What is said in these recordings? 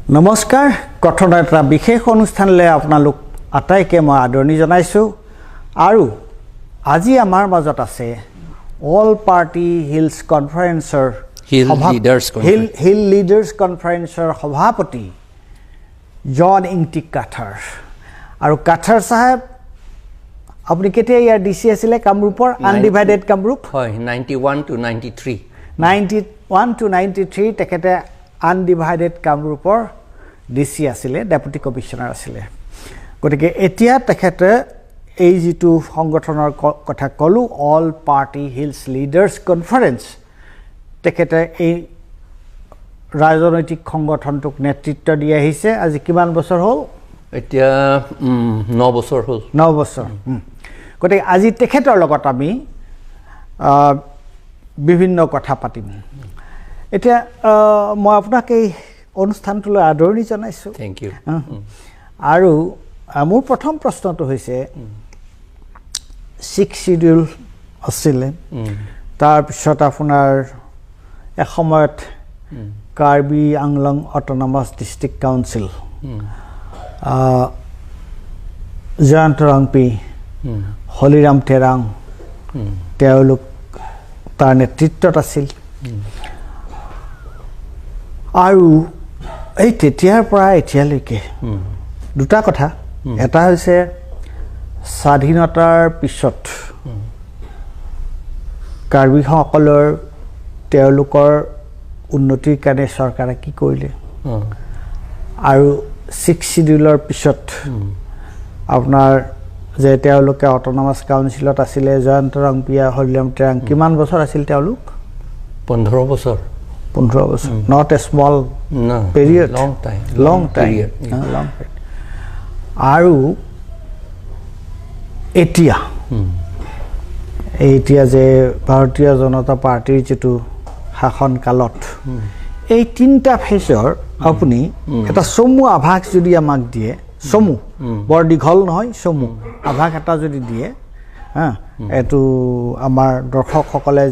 নমস্কাৰ কথন এটা বিশেষ অনুষ্ঠানলৈ আপোনালোক আটাইকে মই আদৰণি জনাইছোঁ আৰু আজি আমাৰ মাজত আছে অল পাৰ্টি হিলছ কনফাৰেন্সৰ হিল লিডাৰ্ছ কনফাৰেন্সৰ সভাপতি জন ইংটিক কাথাৰ আৰু কাথাৰ সাহেব আপুনি কেতিয়া ইয়াৰ ডিসি আছিলে কামৰূপৰ আনডিভাইডেড কামৰূপ হয় 91 to 93 91 to 93 তেখেতে আনডিভাইডেড কামৰূপৰ ডিসি আছিলে ডেপুটি কমিশনাৰ আছিলে গতিকে এতিয়া তেখেতে এই যেটো সংগঠনৰ কথা কলো all party hills leaders conference তেখেতে এই ৰাজনৈতিক সংগঠনটোক নেতৃত্ব দি আহিছে আজি কিমান বছৰ হ'ল এতিয়া 9 বছৰ হ'ল 9 বছৰ গতিকে আজি তেখেতৰ লগত আমি বিভিন্ন কথা পাতিম এতিয়া মই আপোনাক এই অনুষ্ঠানটোলৈ আদৰণি জনাইছো থ্যাংক ইউ আৰু মোৰ প্ৰথম প্ৰশ্নটো হৈছে 6 শিডিউল আছিল তাৰ পিছত আপোনাৰ এসময়ত Karbi Anglong autonomous district council Jayanta Rongpi Holiram Terang তেওঁলোক তাৰ নেতৃত্বত আছিল আৰু এই তেতিয়াৰ পৰা এতিয়ালৈকে দুটা কথা এটা হৈছে স্বাধীনতাৰ পিছত কাৰ্বি সকলৰ তেওঁলোকৰ উন্নতিৰ কাৰণে চৰকাৰে কি কৰিলে আৰু 6 শিডিউলৰ পিছত আপোনাৰ যে তেওঁলোকে অটোনমাস কাউন্সিলত আছিলে জয়ন্ত ৰংপিয়া হলিৰাম টেৰাং কিমান বছৰ আছিল তেওঁলোক 15 বছৰ 15 বছৰ not a small period long time আৰু এতিয়া যে ভাৰতীয় জনতা পাৰ্টিৰ যেটো শাসন কালত এই তিনটা ফেজৰ আপুনি এটা সমু আভাস যদি আমাক দিয়ে সমু বৰ দীঘল নহয় সমু আভাস এটা যদি দিয়ে এটো আমাৰ দৰ্শকসকলে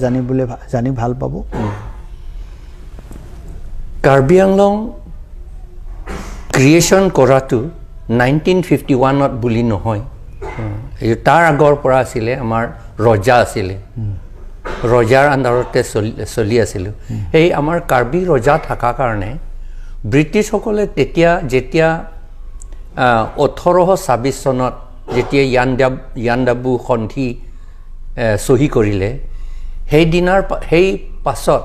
জানি ভাল পাব কাৰ্বি আংলং ক্ৰিয়েশ্যন কৰাটো 1951 ত বুলি নহয় এই তাৰ আগৰ পৰা আছিলে আমাৰ ৰজা আছিলে ৰজাৰ আন্দাৰতে চলি আছিল এই আমাৰ কাৰ্বি ৰজা থাকা কাৰণে ব্ৰিটিছ সকলে যেতিয়া 1826 চনত যেতিয়া ইয়াণ্ডাবু সন্ধি সহি কৰিলে সেই পাছত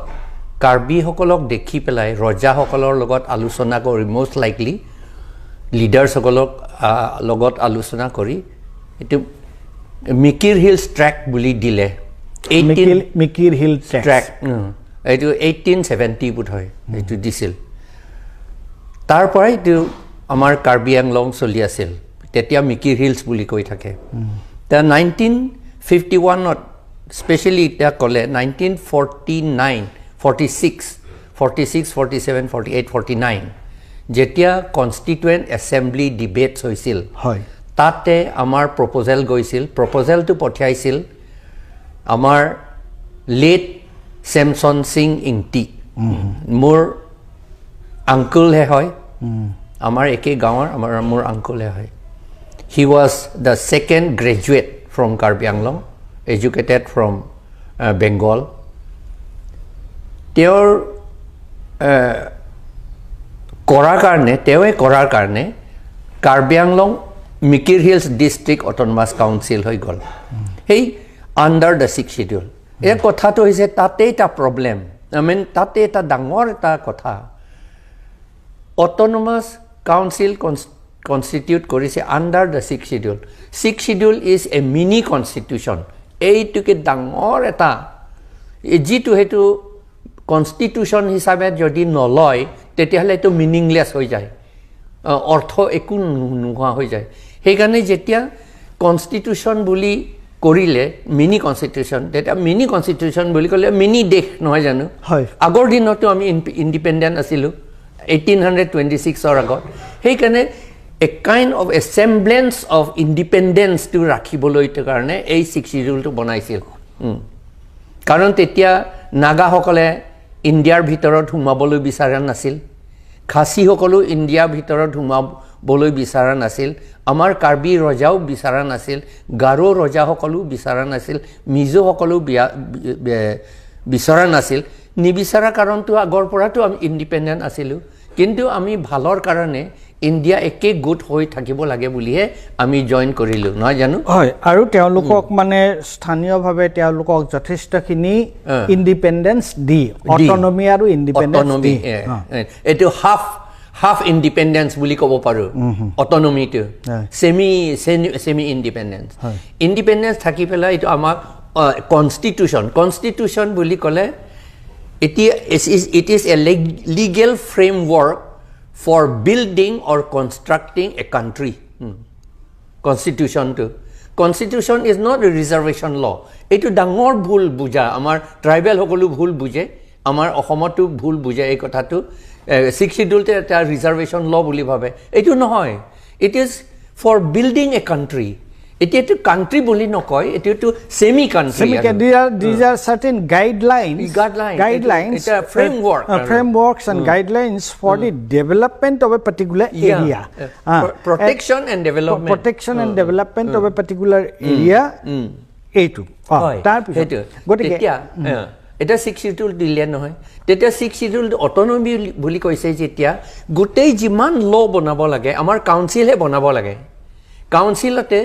কাৰ্বি সকলক দেখি পেলাই ৰজা সকলৰ লগত আলোচনা কৰি মোষ্ট লাইকলি লিডাৰ্ছ সকলক লগত আলোচনা কৰি এটো মিকিৰ হিলছ ট্ৰেক বুলি দিলে মিকিৰ হিল ট্ৰেক এটো 1870 বুট হয় এটো দিছিল তাৰ পৰা এটো আমাৰ কাৰ্বি আংলং চলি আছিল তেতিয়া মিকিৰ হিলছ বুলি কৈ থাকে তা 1951 ত স্পেশালি এটা কলে 1949 46 47 48 49 যেতিয়া কনস্টিটুয়েন্ট অ্যাসেম্বলি ডিবেটস হৈছিল হয় তাতে আমাৰ প্ৰপোজাল গৈছিল প্ৰপোজালটো পঠাইছিল আমাৰ লেট স্যামসন সিং ইংটি মোৰ আঙ্কল হে হয় আমাৰ একে গাঁৱৰ মোৰ আঙ্কল হে হয় he was the second graduate from Karbi Anglong educated from Bengal তেওঁৰ কৰাৰ কাৰণে Karbi Anglong Mikir hills district autonomous council হৈ গল এই আন্ডাৰ দ্য 6 শিডিউল এই কথাটো হৈছে তাতে এটা প্ৰবলেম তাতে এটা ডাঙৰ এটা কথা অটোনমাস কাউন্সিল কনস্টিটিউট কৰিছে under the 6 schedule 6 schedule is a mini constitution এইটোকে ডাঙৰ এটা যেটো হেতু কনস্টিটিউশন হিচাপে যদি নলয় তেতিয়াহলে এটো মিনিংলেস হৈ যায় অৰ্থ একো নোহোৱা হৈ যায় সেইকাৰণে যেতিয়া কনস্টিটিউশন বুলি কৰিলে মিনি কনস্টিটিউশন তেতিয়া মিনি কনস্টিটিউশন বুলি ক'লে মিনি দেশ নহয় জানো হয় আগৰ দিনতো আমি ইন্ডিপেন্ডেন্ট আছিলো 1826 অৰ আগত সেইকাৰণে a kind of a semblance of independence to ৰাখিবলৈ কাৰণে এই 6 শিডিউলটো বনাইছিল কাৰণ তেতিয়া নাগা সকলে ইণ্ডিয়াৰ ভিতৰত হুমাবলৈ বিচাৰা নাছিল খাচীসকলো ইণ্ডিয়াৰ ভিতৰত সোমাবলৈ বিচৰা নাছিল আমাৰ কাৰ্বি ৰজাও বিচৰা নাছিল গাৰো ৰজাসকলো বিচৰা নাছিল মিজোসকলো বিচৰা নাছিল নিবিচাৰা কাৰণটো আগৰ পৰাটো আমি ইণ্ডিপেণ্ডেণ্ট আছিলোঁ কিন্তু আমি ভালৰ কাৰণে ইণ্ডিয়া একে গোট হৈ থাকিব লাগে বুলিহে আমি জইন কৰিলোঁ নহয় জানো হয় আৰু তেওঁলোকক মানে স্থানীয়ভাৱে তেওঁলোকক যথেষ্টখিনি ইণ্ডিপেণ্ডেন্স দি অটনমি আৰু ইণ্ডিপেণ্ডেন্স দি এইটো হাফ ইণ্ডিপেণ্ডেন্স বুলি ক'ব পাৰোঁ অটনমিটো ছেমি ইণ্ডিপেণ্ডেন্স থাকি পেলাই এইটো আমাক কনষ্টিটিউশ্যন বুলি ক'লে it is a legal framework for building or constructing a country. Constitution is not a reservation law. Etu dangor bhul buja amar tribal hokolu bhul buje amar ohomotu bhul buja ei kotha tu 6th schedule te eta reservation law buli bhabe etu nohoy it is for building a country. It is a country bully no koi. It is to semi country. These are certain guidelines. It's a framework. Frameworks and guidelines for the development of a particular area. Protection and development. Protection and development of a particular area. A2. এটা 6th schedule দিলে নহয় তেতিয়া 6th schedule autonomy বুলি কৈছে যেতিয়া গোটেই যিমান ল বনাব লাগে আমাৰ কাউন্সিলহে বনাব লাগে কাউন্সিলতে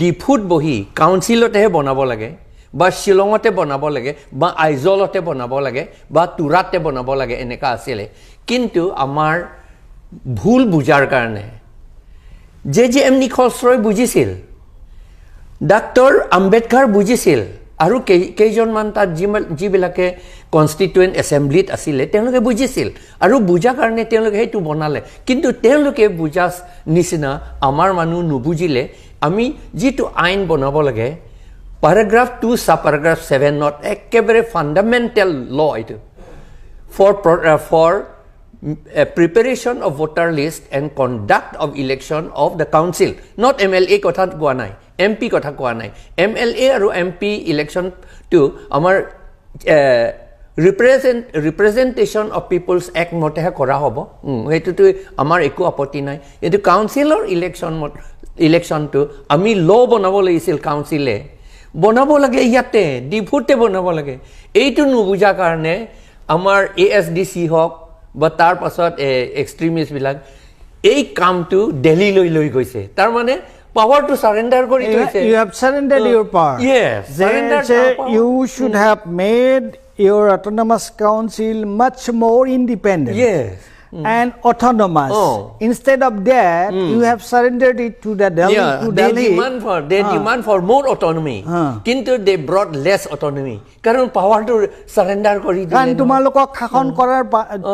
ডিফুট বহি কাউন্সিলতেহে বনাব লাগে বা শিলঙতে বনাব লাগে বা আইজলতে বনাব লাগে বা তুৰাতে বনাব লাগে এনেকা আছিলে কিন্তু আমাৰ ভুল বুজাৰ কাৰণে যে এমনি খসৰই বুজিছিল ডাক্তৰ আম্বেদকাৰ বুজিছিল আৰু কেইজনমান তাত যিবিলাকে কনষ্টিটুৱেণ্ট এছেম্বলিত আছিলে তেওঁলোকে বুজিছিল আৰু বুজা কাৰণে তেওঁলোকে সেইটো বনালে কিন্তু তেওঁলোকে বুজা নিচিনা আমাৰ মানুহ নুবুজিলে আমি যেটো আইন বনাব লাগে paragraph 2 sub paragraph 7 not একেবাৰে ফান্ডামেন্টাল ল এইটো for preparation of voter list and conduct of election of the council not MLA কথা কোৱা নাই MP কথা কোৱা নাই MLA আৰু MP election to আমাৰ representation of people's act মতেহে কৰা হ'ব এইটোতো আমাৰ একো আপত্তি নাই এইটো কাউন্সিলৰ ইলেকশ্যনটো আমি ল বনাব লাগিছিল কাউন্সিলে বনাব লাগে ইয়াতে ডিফুটে বনাব লাগে এইটো নুবুজা কাৰণে আমাৰ ASDC হক বা তাৰ পাছত এক্সট্ৰিমিষ্টবিলাক এই কামটো দিল্লীলৈ লৈ গৈছে তাৰ মানে power to surrender kori toise you have surrendered your power yes you should have made your autonomous council much more independent yes and autonomous instead of that you have surrendered it to the Delhi they demand for more autonomy kintu they brought less autonomy karon power to surrender kori dile kan tumalok শাসন কৰাৰ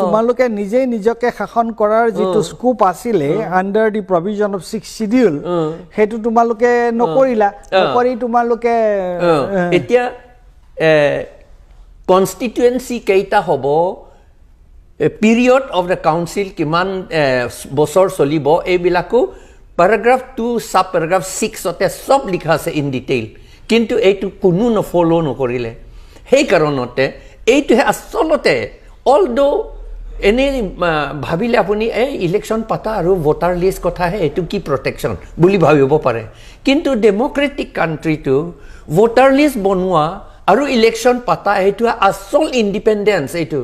তোমালোকে নিজে নিজকে শাসন কৰাৰ যেটো scope আছিল under the provision of 6th schedule হেতু তোমালোকে নকৰিলা নকৰি তোমালোকে এতিয়া constituency কেইটা হবো period of the council কিমান বছৰ চলিব এইবিলাকো paragraph 2 sub paragraph 6 অতে সব লিখা আছে in detail কিন্তু এইটো কোনো ন ফলো নকৰিলে সেই কাৰণতে এইটো আসলতে although এনে ভাবিলে আপুনি এই ইলেকশন পাতা আৰু ভোটাৰ লিষ্ট কথা হে এটো কি প্ৰটেকশন বুলি ভাবিব পাৰে কিন্তু ডেমোক্ৰেটিক কান্ট্ৰিটো ভোটাৰ লিষ্ট বনোৱা আৰু ইলেকশন পাতা এইটো আসল ইন্ডিপেন্ডেন্স এইটো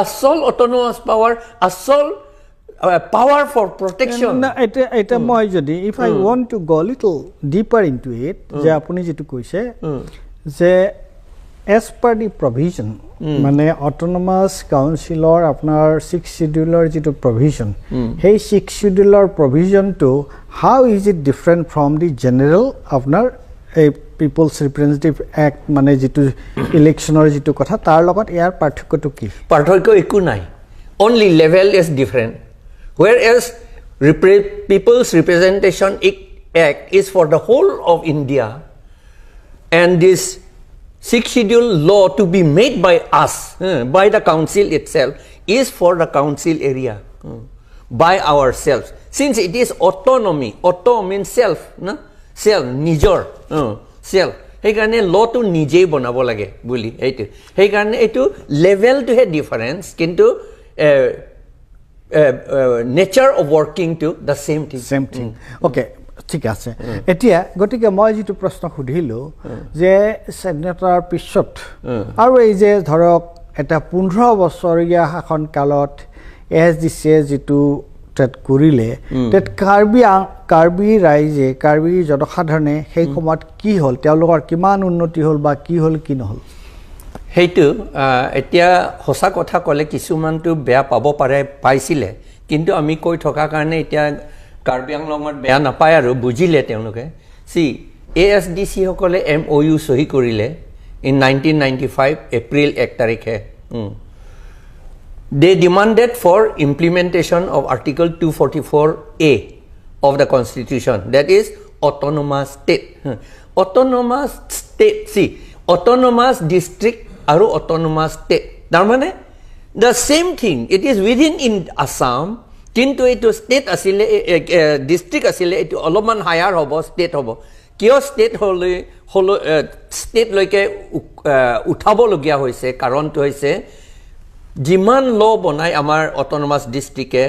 asol autonomous power asol power for protection eta moi jodi if I want to go little deeper into it je apuni jetu koise je as per the provision mane autonomous council or apnar 6th schedule jetu provision hey 6th schedule provision to how is it different from the general apnar a people's representative act মানে যেটো ইলেকশনৰ যেটো কথা তাৰ লগত ইয়াৰ পাৰ্থক্যটো কি পাৰ্থক্য একো নাই only level is different whereas people's representation act is for the whole of India and this 6th schedule law to be made by us by the council itself is for the council area by ourselves since it is autonomy auto means self na self নিজৰ self hey karone law to nije banabo lage boli eitu hey karone etu level to he difference kintu nature of working to the same thing. Same thing. Okay, ঠিক আছে এতিয়া গতিকে মই যেটো প্ৰশ্ন সুধিলো যে স্বাধীনতাৰ পিছত আৰু এই যে ধৰক এটা 15 বছৰীয়া শাসন কালত এছডিসি যেটো টেট কৰিলে টেট কাৰ্বি ৰাইজে কাৰ্বি জনসাধাৰণে সেই সময়ত কি হল তেওঁলোকৰ কিমান উন্নতি হল বা কি হল কি নহল হেইটো এতিয়া হসা কথা কলে কিছুমানটো বেয়া পাব পাৰে পাইছিলে কিন্তু আমি কৈ থকা কাৰণে এতিয়া কাৰ্বি আংলঙত বেয়া নাপায় আৰু বুজিলে তেওঁলোকে সি এএছডিসি সকলে এমওইউ সহি কৰিলে ইন 1995 এপ্ৰিল 1 তাৰিখে They demanded for implementation of Article 244A of the Constitution, that is autonomous state. Autonomous state, see, autonomous district aru autonomous state. Darmane, the same thing, it is within in Assam, kintu etu state asile, district asile, etu oloman higher hobo, state hobo. Kyo state holo, state loike uthabo logia hoise, karon to hoise, যিমান ল বনাই আমাৰ autonomous ডিস্ট্ৰিক্টে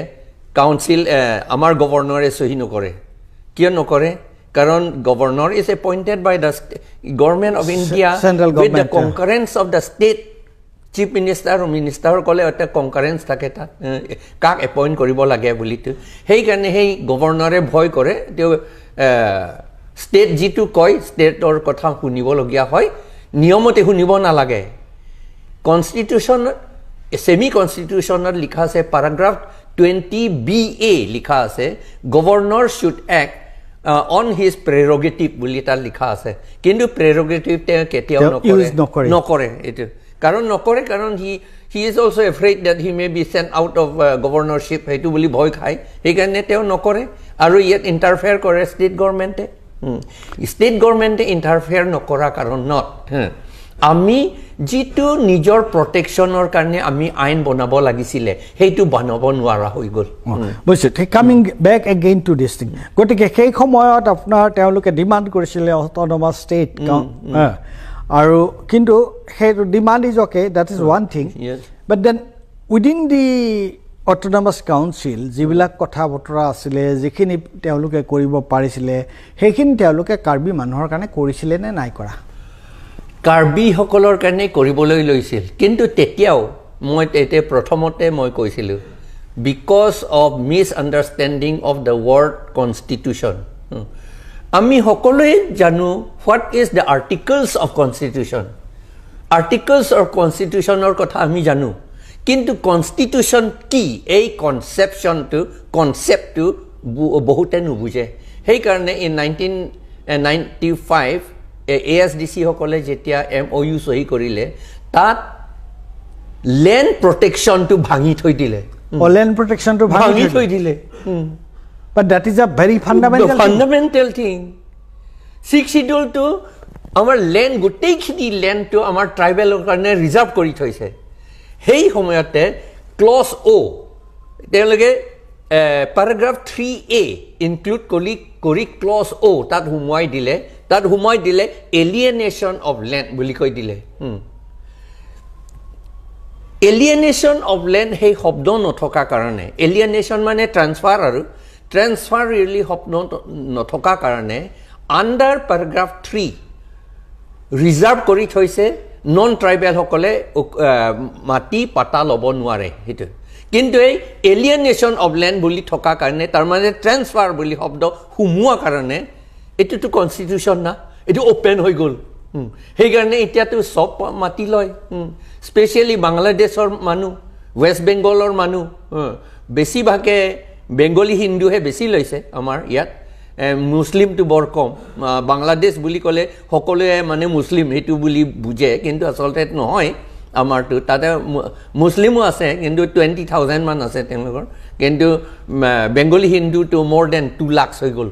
council আমাৰ গভৰ্নৰে সহি নকৰে কিয় নকৰে কাৰণ governor is appointed by the government of India with the concurrence of the state chief minister ও মিনিস্টার কলে এটা কনকারেন্স থাকে তা কাক এপয়েন্ট কৰিব লাগে বুলিতো সেই কাৰণে সেই গভৰ্নৰে ভয় কৰে তেওঁ স্টেট জিটো কয় স্টেটৰ কথা শুনিব লগিয়া হয় নিয়মতে শুনিব নালাগে constitution Semi constitutional likha ase paragraph 20BA likha ase governor should act on his prerogative buli ta likha ase kintu prerogative te ketiao nokore etu karon he is also afraid that he may be sent out of governorship hetu buli bhoy khai he karone teo nokore aru yet interfere kore state government interfere nokora karon not আমি যেটো নিজৰ প্ৰটেকশনৰ কাৰণে আমি আইন বনাব লাগিছিলে হেইটো বনাব নোৱাৰা হৈ গল বুঝছে coming back again to this thing গটিকে সেই সময়ত আপোনাৰ তেওঁলোকে ডিমান্ড কৰিছিলে অটোনমাস ষ্টেট আৰু কিন্তু সেই demand is okay that is one thing but then within the autonomous council যিবিলাক কথা বতৰা আছিলে যিখিনি তেওঁলোকে কৰিব পাৰিছিলে সেইখিনি তেওঁলোকে কাৰ্বি মানুহৰ কাৰণে কৰিছিলে নে নাই কৰা কাৰ্বি সকলৰ কাৰণে কৰিবলৈ লৈছিল কিন্তু তেতিয়াও মই এতে প্ৰথমতে মই কৈছিলো because of misunderstanding of the word constitution আমি সকলোৱে জানো what is the articles of constitution of constitutionৰ কথা আমি জানো কিন্তু constitution কি এই concept to বহুতে নুবুজে সেই কাৰণে in 1995 এএছডিসি সকলে যেতিয়া এমওইউ সহি কৰিলে তাত ল্যান্ড প্ৰটেকশন টু ভাঙি থৈ দিলে ল্যান্ড প্ৰটেকশন টু ভাঙি থৈ দিলে but that is a very fundamental thing 6 schedule to আমাৰ ল্যান্ড গোটেইখিনি ল্যান্ড to আমাৰ ট্ৰাইবেলৰ কাৰণে ৰিজাৰ্ভ কৰি থৈছে সেই সময়তে ক্লজ ও তেওঁলোকে paragraph 3A include কৰি ক্লজ ও তাত হুমাই দিলে alienation of land বুলি কৈ দিলে alienation of land সেই শব্দ নথকা কাৰণে alienation মানে transfer really শব্দ নথকা কাৰণে under paragraph 3 reserve কৰি থৈছে non tribal সকলে মাটি পাতা লব নোৱাৰে হেতু কিন্তু এই alienation of land বুলি থকা কাৰণে তাৰ মানে transfer বুলি শব্দ হুমুৱা কাৰণে এটো কনস্টিটিউশন না এটো ওপেন হৈ গল সেই কাৰণে এতিয়া তো সব মাটি লয় স্পেশালি বাংলাদেশৰ মানুহ ওয়েস্ট বেঙ্গলৰ মানুহ বেছি ভাগে বেঙ্গলী হিন্দু হে বেছি লৈছে আমাৰ ইয়াত মুসলিম তো বৰ কম বাংলাদেশ বুলি কলে সকলোৱে মানে মুসলিম হেতু বুলি বুজে কিন্তু আসলতে নহয় আমাৰ তো তাতে মুসলিমো আছে কিন্তু 20000 মান আছে তেওঁলোকৰ কিন্তু বেঙ্গলী হিন্দু তো more than 2 লাখ হৈ গল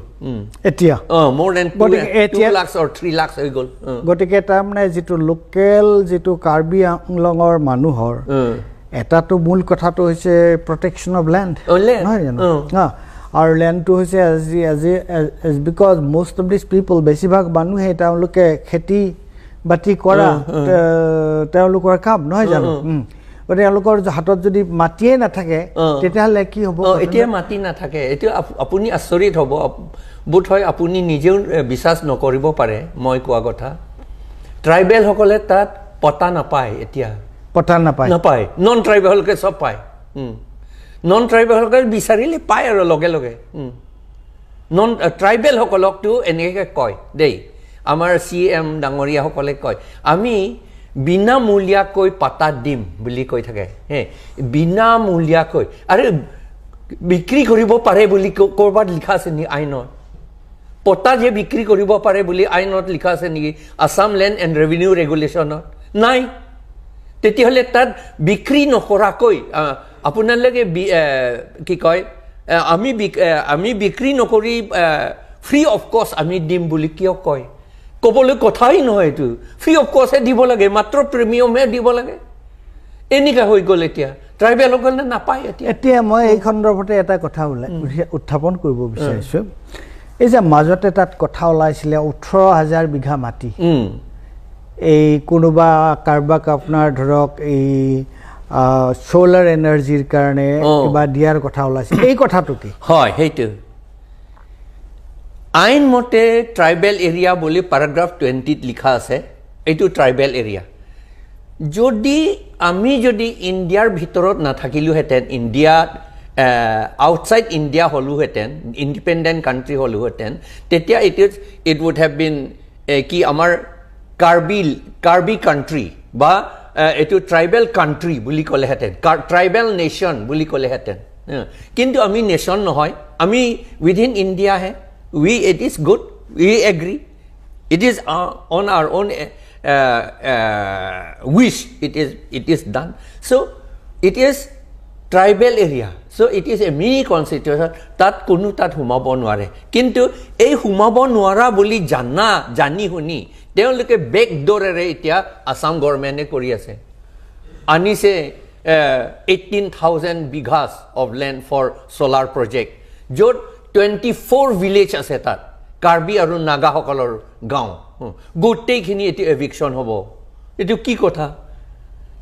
এতিয়া more than 2 lakh or 3 lakh হৈ গল গটিকে তাৰমানে যেটো লোকেল যেটো কাৰ্বি আংলঙৰ মানুহৰ এটাটো মূল কথাটো হৈছে প্ৰটেকশন অফ ল্যান্ড নহয় জানো আৰু ল্যান্ডটো হৈছে as because most of these people বেছিভাগ মানুহে তেওঁলোকে খেতি বাতি কৰা তেওঁলোকৰ কাম নহয় জানো গতিকে তেওঁলোকৰ হাতত যদি মাটিয়ে নাথাকে তেতিয়াহ'লে কি হ'ব এতিয়া মাটি নাথাকে এতিয়া আপুনি আচৰিত হ'ব বোধ হয় আপুনি নিজেও বিশ্বাস নকৰিব পাৰে মই কোৱা কথা ট্ৰাইবেলসকলে তাত পতা নাপায় এতিয়া পতা নাপায় নন ট্ৰাইবেলকে চব পায় নন ট্ৰাইবেলসকলে বিচাৰিলে পায় আৰু লগে লগে নন ট্ৰাইবেলসকলকতো এনেকৈ কয় দেই আমাৰ CM ডাঙৰীয়াসকলে কয় আমি বিনামূলীয়াকৈ পাতা দিম বুলি কৈ থাকে হে বিনামূলীয়াকৈ আৰে বিক্ৰী কৰিব পাৰে বুলি ক'ৰবাত লিখা আছে নেকি আইনত পতা যে বিক্ৰী কৰিব পাৰে বুলি আইনত লিখা আছে নেকি আসাম লেণ্ড এণ্ড ৰেভিনিউ ৰেগুলেশ্যনত নাই তেতিয়াহ'লে তাত বিক্ৰী নকৰাকৈ আপোনালোকে কি কয় আমি বিক্ৰী নকৰি ফ্ৰী অফ কষ্ট আমি দিম বুলি কিয় কয় ক'বলৈ কথাই নহয় এইটো ফ্ৰী অফ কষ্টহে দিব লাগে মাত্ৰ প্ৰিমিয়ামহে দিব লাগে এনেকুৱা হৈ গ'ল এতিয়া ট্ৰাইবেলসকলে নাপায় এতিয়া মই এই সন্দৰ্ভতে এটা কথা উত্থাপন কৰিব বিচাৰিছোঁ এই যে মাজতে তাত কথা ওলাইছিলে 18,000 বিঘা মাটি এই কোনোবা কাৰোবাক আপোনাৰ ধৰক এই সোলাৰ এনাৰ্জিৰ কাৰণে কিবা দিয়াৰ কথা ওলাইছে এই কথাটো কি হয় সেইটো আইন মতে ট্ৰাইবেল এৰিয়া বুলি পেৰাগ্ৰাফ 20ত লিখা আছে এইটো ট্ৰাইবেল এৰিয়া আমি যদি ইণ্ডিয়াৰ ভিতৰত নাথাকিলোহেঁতেন ইণ্ডিয়াত আউটসাইড ইণ্ডিয়া হ'লোহেঁতেন ইণ্ডিপেণ্ডেণ্ট কাণ্ট্ৰি হ'লোহেঁতেন তেতিয়া ইট উড হেভ বিন কি আমাৰ কাৰ্বি কাণ্ট্ৰি বা এইটো ট্ৰাইবেল কাণ্ট্ৰি বুলি ক'লেহেঁতেন ট্ৰাইবেল নেশ্যন বুলি ক'লেহেঁতেন কিন্তু আমি নেশ্যন নহয় আমি within ইণ্ডিয়াহে it is good we agree it is on our own wish it is done so it is tribal area so it is a mini constitution tat konu tat humabo nware kintu ei humabo nwara boli jani huni teoloke back door ere etia assam government e kori ase anise 18,000 bighas of land for solar project jot 24 village আছে তাত কাৰ্বি আৰু নাগাসকলৰ গাঁও গোটেইখিনি এটি eviction হ'ব এইটো কি কথা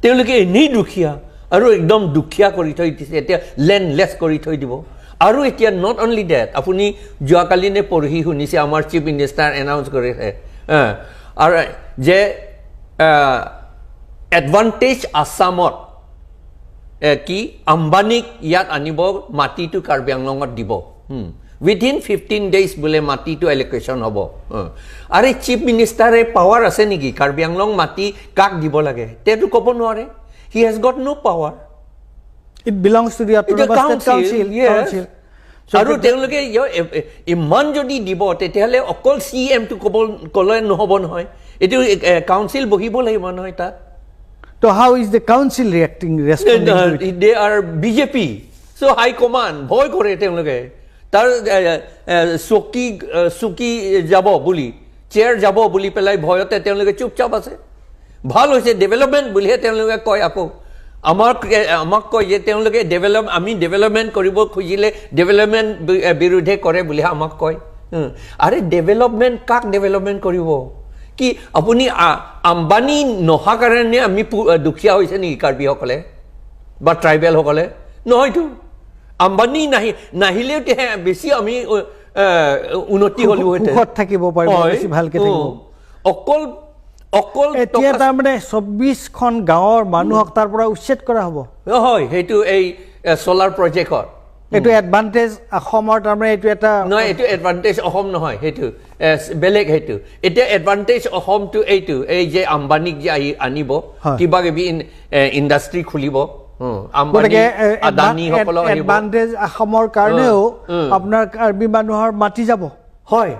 তেওঁলোকে এনেই দুখীয়া আৰু একদম দুখীয়া কৰি থৈ দিছে এতিয়া লেণ্ডলেছ কৰি থৈ দিব আৰু এতিয়া নট অনলি ডেট আপুনি যোৱাকালি নে পৰহি শুনিছে আমাৰ চিফ মিনিষ্টাৰ এনাউন্স কৰিছে আৰু যে এডভান্টেজ আছামত কি আম্বানীক ইয়াত আনিব মাটিটো কাৰ্বি আংলঙত দিব within 15 days bole mati to allocation hobo are chief minister e power ase niki Karbi Anglong mati kak dibo lage tetu kobo nware he has got no power it belongs to the autonomous state council yes aru teloke iman jodi dibo tetihale okol CM to kobo kole nohobo nohoy etu council bohibo lagibo nohoy ta so how is the council responding they are BJP so high command boy kore teloke তাৰ সুকি যাব বুলি chair যাব বুলি পেলাই ভয়তে তেওঁলোকে চুপচাপ আছে ভাল হৈছে ডেভেলপমেণ্ট বুলিহে তেওঁলোকে কয় আকৌ আমাক কয় যে তেওঁলোকে আমি ডেভেলপমেণ্ট কৰিব খুজিলে ডেভেলপমেণ্ট বিৰোধে কৰে বুলিহে আমাক কয় আৰে ডেভেলপমেণ্ট কাক ডেভেলপমেণ্ট কৰিব কি আপুনি আম্বানী নহা কাৰণে আমি দুখীয়া হৈছে নেকি কাৰ্বিসকলে বা ট্ৰাইবেলসকলে নহয়তো আম্বানী নাহিলে বেছি আমি উন্নতি হলোহেঁতেন সুখত থাকিব পাৰিব বেছি ভালকে থাকিব অকল এতিয়া তাৰমানে 24খন গাঁৱৰ মানুহক তাৰ পৰা উচ্ছেদ কৰা হ'ব হয় সেইটো এই সোলাৰ প্ৰজেক্টৰ এইটো এডভান্টেজ অসমৰ তাৰমানে এইটো এটা নহয় এইটো এডভান্টেজ অসম নহয় সেইটো বেলেগ সেইটো এতিয়া এডভান্টেজ অসমটো এইটো এই যে আম্বানীক যে আনিব কিবা কিবি ইণ্ডাষ্ট্ৰি খুলিব এডভান্টেজ অসমৰ কাৰণেও আপোনাৰ কাৰ্বি মানুহৰ মাটি যাব হয়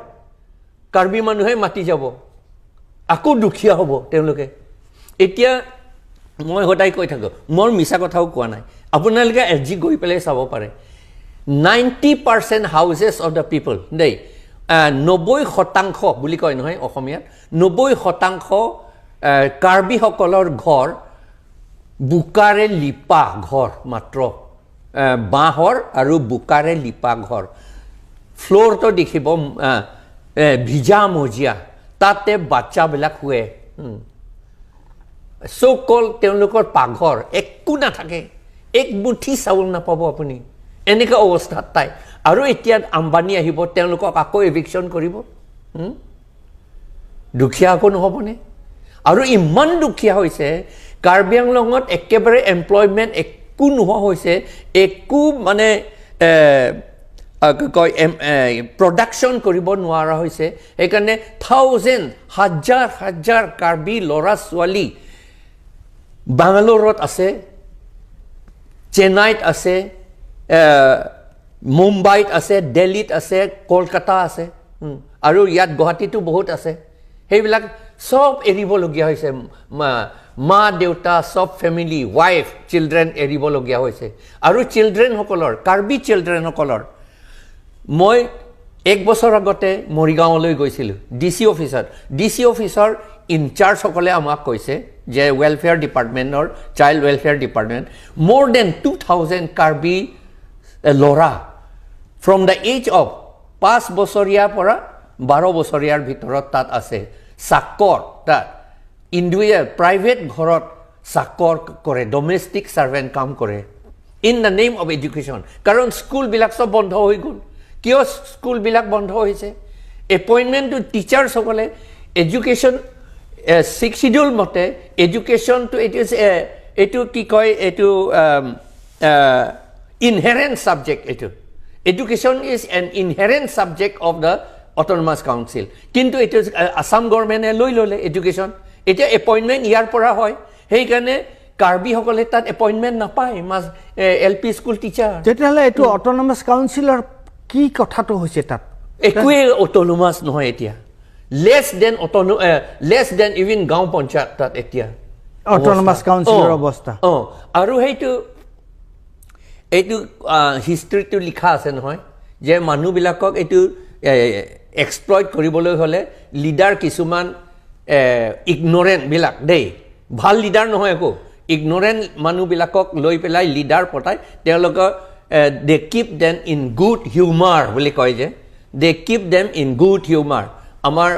কাৰ্বি মানুহে মাটি যাব আকৌ দুখীয়া হ'ব তেওঁলোকে এতিয়া মই সদায় কৈ থাকোঁ মোৰ মিছা কথাও কোৱা নাই আপোনালোকে এজি গৈ পেলাই চাব পাৰে 90% হাউচেছ অফ দ্য পিপল দেই 90% বুলি কয় নহয় অসমীয়াত 90% কাৰ্বিসকলৰ ঘৰ বুকাৰে লিপা ঘৰ মাত্ৰ বাঁহৰ আৰু বুকাৰে লিপা ঘৰ ফ্ল'ৰটো দেখিব ভিজা মজিয়া তাতে বাচ্চাবিলাক শুৱে so called তেওঁলোকৰ পাঘৰ একো নাথাকে এক মুঠি চাউল নাপাব আপুনি এনেকা অৱস্থাত তাই আৰু এতিয়া আম্বানী আহিব তেওঁলোকক আকৌ এভিকশ্যন কৰিব দুখীয়া আকৌ নহ'বনে আৰু ইমান দুখীয়া হৈছে কাৰ্বি আংলঙত একেবাৰে এমপ্লয়মেণ্ট একো নোহোৱা হৈছে একো মানে কয় প্ৰডাকশ্যন কৰিব নোৱাৰা হৈছে সেইকাৰণে হাজাৰ কাৰ্বি ল'ৰা ছোৱালী বাংগালোৰত আছে চেন্নাইত আছে মুম্বাইত আছে দিল্লীত আছে কলকাতা আছে আৰু ইয়াত গুৱাহাটীতো বহুত আছে সেইবিলাক সব এৰিবলগীয়া হৈছে মা দেউতা সব ফেমিলি ৱাইফ চিলড্ৰেন এৰিবলগীয়া হৈছে আৰু চিলড্ৰেনসকলৰ কাৰ্বি চিলড্ৰেনসকলৰ মই এক বছৰ আগতে মৰিগাঁৱলৈ গৈছিলোঁ ডিচি অফিচৰ ইনচাৰ্জসকলে আমাক কৈছে যে ৱেলফেয়াৰ ডিপাৰ্টমেণ্টৰ চাইল্ড ৱেলফেয়াৰ ডিপাৰ্টমেণ্ট মোৰ দেন 2000 কাৰ্বি ল'ৰা ফ্ৰম দ্য এজ অফ 5 বছৰীয়াৰ পৰা 12 বছৰীয়াৰ ভিতৰত তাত আছে চাকৰ তাত ইণ্ডিভিজুৱেল প্ৰাইভেট ঘৰত চাকৰ কৰে ডমেষ্টিক ছাৰ্ভেণ্ট কাম কৰে in the name of education কাৰণ স্কুলবিলাক চব বন্ধ হৈ গ'ল কিয় স্কুলবিলাক বন্ধ হৈছে এপইণ্টমেণ্ট টু টিচাৰ্ছসকলে এডুকেশ্যন 6 শিডিউল মতে এডুকেশ্যনটো এইটো কি কয় এইটো ইনহেৰেণ্ট ছাবজেক্ট এইটো education is an inherent subject of the autonomous council কিন্তু এইটো আছাম গভৰ্ণমেণ্টে লৈ ল'লে এডুকেশ্যন এতিয়া এপইণ্টমেণ্ট ইয়াৰ পৰা হয় সেইকাৰণে কাৰ্বিসকলে তাত এপইণ্টমেণ্ট নাপায় LP স্কুল টিচাৰ তেতিয়াহ'লে এইটো অট'নমাছ কাউন্সিলৰ কি কথাটো হৈছে তাত একোৱে অট'নমাছ নহয় এতিয়া লেছ দেন ইভিন গাঁও পঞ্চায়ত তাত এতিয়া অট'নমাছ কাউন্সিলৰ অৱস্থা আৰু এইটো হিষ্ট্ৰীটো লিখা আছে নহয় যে মানুহবিলাকক এইটো এক্সপ্লইট কৰিবলৈ হ'লে লিডাৰ কিছুমান ইগনৰেণ্টবিলাক দেই ভাল লিডাৰ নহয় একো ইগনৰেণ্ট মানুহবিলাকক লৈ পেলাই লিডাৰ পঠাই তেওঁলোকক they keep them in good humour বুলি কয় যে they keep them in good humour আমাৰ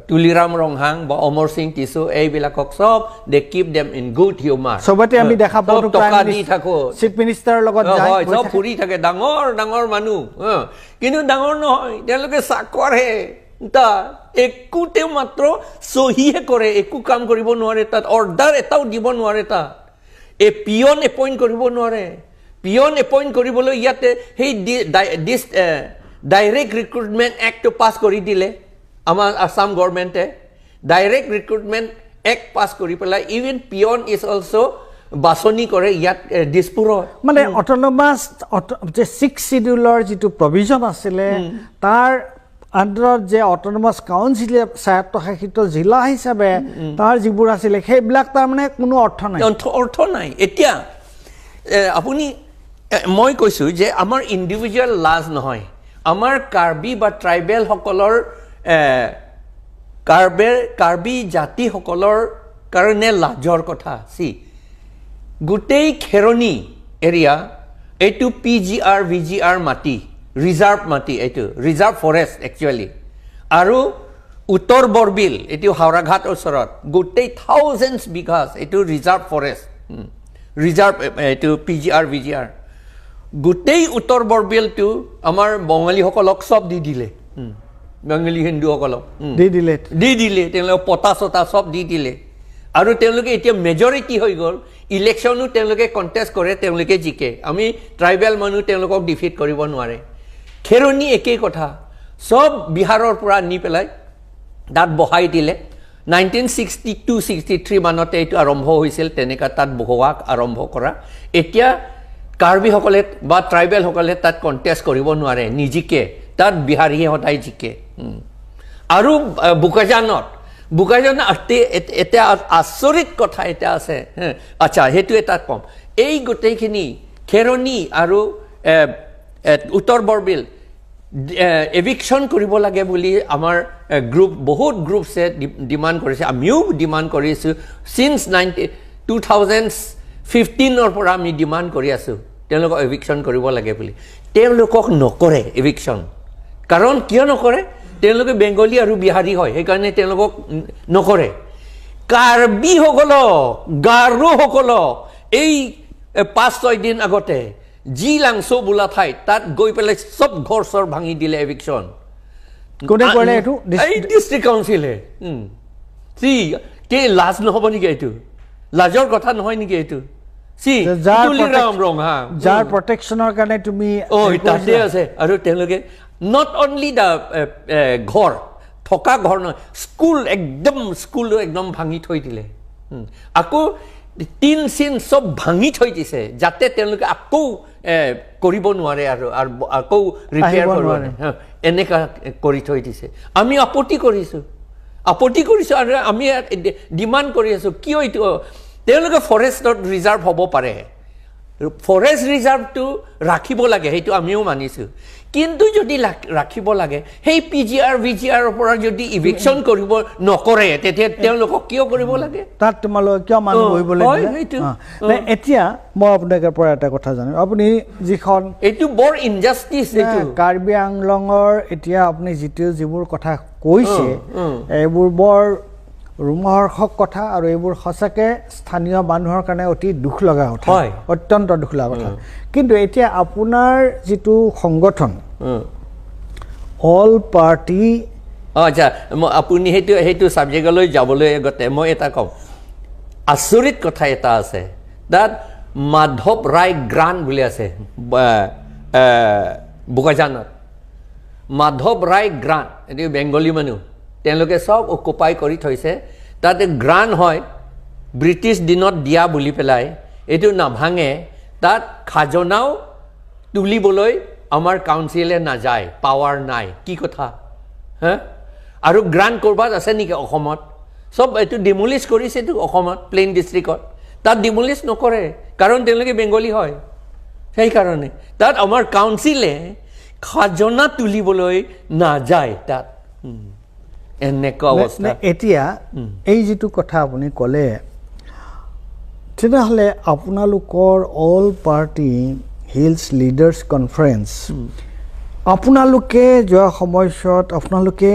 তুলিৰাম ৰংহাং বা অমৰ সিং টিছু এইবিলাকক সব they keep them in good humour সবতে আমি দেখা পাওঁ টকা দি থাকো চিফ মিনিষ্টাৰৰ লগত যায় সব ফুৰি থাকে ডাঙৰ মানুহ কিন্তু ডাঙৰ নহয় তেওঁলোকে চাকৰহে একোতে মাত্ৰ চহীহে কৰে একো কাম কৰিব নোৱাৰে তাত অৰ্ডাৰ এটাও দিব নোৱাৰে তাত পিয়ন এপইণ্ট কৰিব নোৱাৰে পিয়ন এপইণ্ট কৰিবলৈ ইয়াতে সেই ডাইৰেক্ট ৰিক্ৰুটমেণ্ট এক্টটো পাছ কৰি দিলে আমাৰ আছাম গভৰ্ণমেণ্টে ডাইৰেক্ট ৰিক্ৰুটমেণ্ট এক্ট পাছ কৰি পেলাই ইভেন পিয়ন ইজ অলছ' বাছনি কৰে ইয়াত দিছপুৰত মানে অট'নমাছ যে 6 শিডিউলৰ যিটো প্ৰভিজন আছিলে তাৰ আণ্ডাৰত যে অট'নমাছ কাউন্সিলে স্বায়ত্তশাসিত জিলা হিচাপে তাৰ যিবোৰ আছিলে সেইবিলাক তাৰমানে কোনো অৰ্থ নাই এতিয়া আপুনি মই কৈছোঁ যে আমাৰ ইণ্ডিভিজুৱেল লাজ নহয় আমাৰ কাৰ্বি বা ট্ৰাইবেলসকলৰ কাৰ্বি জাতিসকলৰ কাৰণে লাজৰ কথা গোটেই খেৰণি এৰিয়া এইটো PGR VGR মাটি ৰিজাৰ্ভ মাটি এইটো ৰিজাৰ্ভ ফৰেষ্ট একচুৱেলি আৰু উত্তৰ বৰবিল এইটো হাওৰাঘাট ওচৰত গোটেই থাউজেণ্ডছ বিঘাছ এইটো ৰিজাৰ্ভ ফৰেষ্ট ৰিজাৰ্ভ এইটো PGR VGR গোটেই উত্তৰ বৰবিলটো আমাৰ বঙালীসকলক সব দি দিলে বেংগলী হিন্দুসকলক দি দিলে তেওঁলোকে পতা চতা সব দি দিলে আৰু তেওঁলোকে এতিয়া মেজৰিটি হৈ গ'ল ইলেকশ্যনো তেওঁলোকে কণ্টেষ্ট কৰে তেওঁলোকে জিকে আমি ট্ৰাইবেল মানুহ তেওঁলোকক ডিফিট কৰিব নোৱাৰে খেৰণি একেই কথা সব বিহাৰৰ পৰা নি পেলাই তাত বহাই দিলে 1962-63 মানতে এইটো আৰম্ভ হৈছিল তেনেকুৱা তাত বহোৱাক আৰম্ভ কৰা এতিয়া কাৰ্বিসকলে বা ট্ৰাইবেলসকলে তাত কণ্টেষ্ট কৰিব নোৱাৰে নিজিকে তাত বিহাৰীয়ে সদায় জিকে আৰু বোকাজানত এটা আচৰিত কথা এটা আছে আচ্ছা সেইটো এটা কম এই গোটেইখিনি খেৰণি আৰু উত্তৰ বৰবিল এভিকশ্যন কৰিব লাগে বুলি আমাৰ বহুত গ্ৰুপছে ডিমাণ্ড কৰিছে আমিও ডিমাণ্ড কৰিছোঁ সিন্স 2015 পৰা আমি ডিমাণ্ড কৰি আছোঁ তেওঁলোকক এভিকশ্যন কৰিব লাগে বুলি তেওঁলোকক নকৰে এভিকশ্যন কাৰণ কিয় নকৰে তেওঁলোকে বেংগলী আৰু বিহাৰী হয় সেইকাৰণে তেওঁলোকক নকৰে কাৰ্বিসকলক গাৰোসকলক এই 5-6 দিন আগতে জি লাংচো বোলা ঠাইত তাত গৈ পেলাই চব ঘৰ চৰ ভাঙি দিলে এভিকশ্যন কোনে কৰিলে এইটো এই ডিষ্ট্ৰিক্ট কাউন্সিলে কি লাজ নহ'ব নেকি এইটো লাজৰ কথা নহয় নেকি এইটো যাৰ প্ৰটেকশ্যনৰ কাৰণে তুমি তাতে আছে আৰু তেওঁলোকে নট অনলি দ্য ঘৰ থকা ঘৰ নহয় স্কুল একদম ভাঙি থৈ দিলে আকৌ টিন চিন চব ভাঙি থৈ দিছে যাতে তেওঁলোকে আকৌ কৰিব নোৱাৰে আৰু আকৌ ৰিপেয়াৰ কৰিব নোৱাৰে এনেকুৱা কৰি থৈ দিছে আমি আপত্তি কৰিছোঁ আৰু আমি ডিমাণ্ড কৰি আছোঁ কিয় এইটো তেওঁলোকে ফৰেষ্টত ৰিজাৰ্ভ হ'ব পাৰে ফৰেষ্ট ৰিজাৰ্ভটো ৰাখিব লাগে সেইটো আমিও মানিছোঁ কিন্তু যদি ৰাখিব লাগে সেই PGR VGR পৰা যদি ইভিকশ্যন কৰিব নকৰে তেতিয়া তেওঁলোকক কিয় কৰিব লাগে তাত তোমালোকে কিয় মানুহ বহিবলৈ দিলে এতিয়া মই আপোনাৰ পৰা এটা কথা জানো আপুনি যিখন এইটো বৰ ইনজাষ্টিচ এইটো কাৰ্বি আংলঙৰ এতিয়া আপুনি যিবোৰ কথা কৈছে এইবোৰ বৰ ৰোমহৰ্ষক কথা আৰু এইবোৰ সঁচাকে স্থানীয় মানুহৰ কাৰণে অতি দুখ লগা কথা অত্যন্ত দুখ লগা কথা কিন্তু এতিয়া আপোনাৰ যিটো সংগঠন অল পাৰ্টি আচ্ছা আপুনি সেইটো ছাবজেক্টলৈ যাবলৈ আগতে মই এটা কওঁ আচৰিত কথা এটা আছে তাত মাধৱ ৰায় গ্ৰাণ্ট বুলি আছে বোকাজানত মাধৱ ৰায় গ্ৰাণ্ট এইটো বেংগলী মানুহ তেওঁলোকে সব অকুপাই কৰি থৈছে তাতে গ্ৰাণ্ট হয় ব্ৰিটিছ দিনত দিয়া বুলি পেলাই এইটো নাভাঙে তাত খাজনাও তুলিবলৈ আমাৰ কাউন্সিলে নাযায় পাৱাৰ নাই কি কথা হা আৰু গ্ৰাণ্ট কৰবাত আছে নেকি অসমত সব এইটো ডিমলিছ কৰিছেতো অসমত প্লেইন ডিষ্ট্ৰিক্টত তাত ডিমলিছ নকৰে কাৰণ তেওঁলোকে বেংগলী হয় সেইকাৰণে তাত আমাৰ কাউন্সিলে খাজনা তুলিবলৈ নাযায় তাত এনেকুৱা অৱস্থা এতিয়া এই যিটো কথা আপুনি ক'লে তেতিয়াহ'লে আপোনালোকৰ all party hills leaders conference আপোনালোকে যোৱা সময়ছোৱাত আপোনালোকে